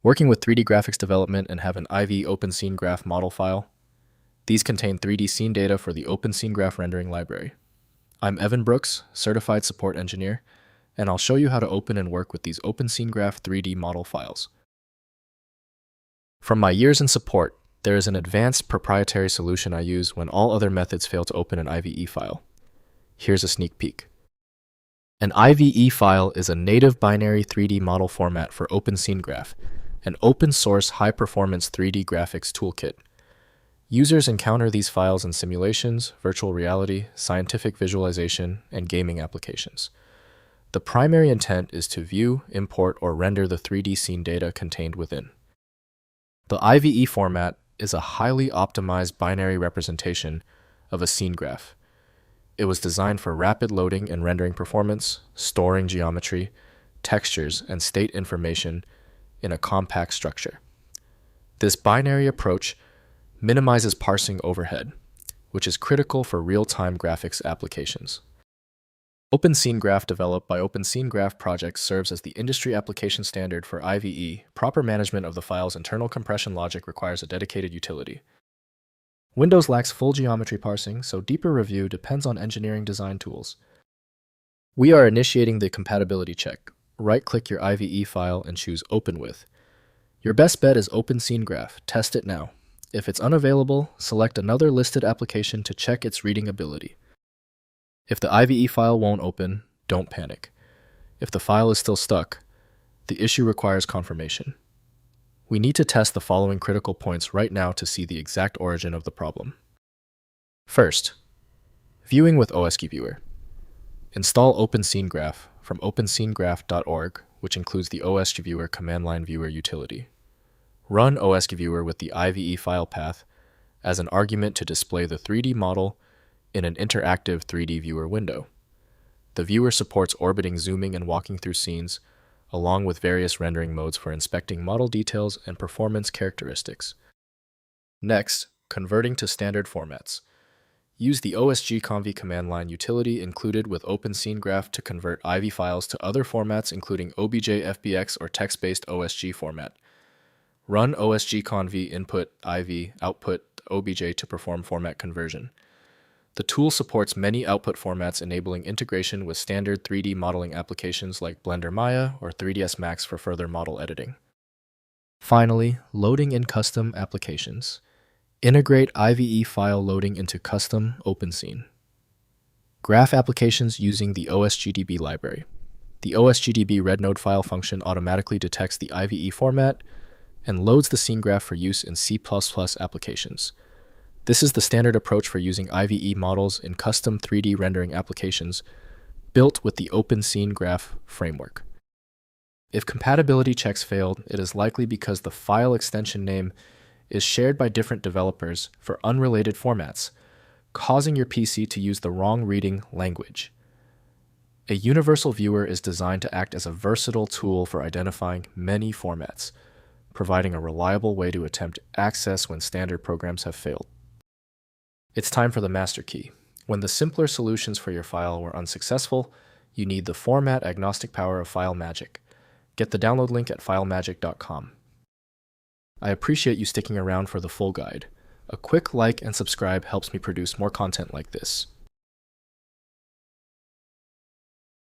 Working with 3D graphics development and have an IVE OpenSceneGraph model file. These contain 3D scene data for the OpenSceneGraph rendering library. I'm Evan Brooks, Certified Support Engineer, and I'll show you how to open and work with these OpenSceneGraph 3D model files. From my years in support, there is an advanced proprietary solution I use when all other methods fail to open an IVE file. Here's a sneak peek. An IVE file is a native binary 3D model format for OpenSceneGraph, an open-source high-performance 3D graphics toolkit. Users encounter these files in simulations, virtual reality, scientific visualization, and gaming applications. The primary intent is to view, import, or render the 3D scene data contained within. The IVE format is a highly optimized binary representation of a scene graph. It was designed for rapid loading and rendering performance, storing geometry, textures, and state information in a compact structure. This binary approach minimizes parsing overhead, which is critical for real-time graphics applications. OpenSceneGraph, developed by OpenSceneGraph Project, serves as the industry application standard for IVE. Proper management of the file's internal compression logic requires a dedicated utility. Windows lacks full geometry parsing, so deeper review depends on engineering design tools. We are initiating the compatibility check. Right-click your IVE file and choose Open With. Your best bet is OpenSceneGraph. Test it now. If it's unavailable, select another listed application to check its reading ability. If the IVE file won't open, don't panic. If the file is still stuck, the issue requires confirmation. We need to test the following critical points right now to see the exact origin of the problem. First, viewing with osgviewer. Install OpenSceneGraph from OpenSceneGraph.org, which includes the osgviewer command line viewer utility. Run osgviewer with the IVE file path as an argument to display the 3D model in an interactive 3D viewer window. The viewer supports orbiting, zooming, and walking through scenes, along with various rendering modes for inspecting model details and performance characteristics. Next, converting to standard formats. Use the osgconv command line utility included with OpenSceneGraph to convert IVE files to other formats, including OBJ, FBX, or text-based OSG format. Run osgconv input IVE output OBJ to perform format conversion. The tool supports many output formats, enabling integration with standard 3D modeling applications like Blender Maya or 3ds Max for further model editing. Finally, loading in custom applications. Integrate IVE file loading into custom OpenScene. Graph applications using the osgdb library. The osgdb rednode file function automatically detects the IVE format and loads the scene graph for use in C++ applications. This is the standard approach for using IVE models in custom 3D rendering applications built with the OpenSceneGraph framework. If compatibility checks failed, it is likely because the file extension name is shared by different developers for unrelated formats, causing your PC to use the wrong reading language. A universal viewer is designed to act as a versatile tool for identifying many formats, providing a reliable way to attempt access when standard programs have failed. It's time for the master key. When the simpler solutions for your file were unsuccessful, you need the format agnostic power of FileMagick. Get the download link at filemagick.com. I appreciate you sticking around for the full guide. A quick like and subscribe helps me produce more content like this.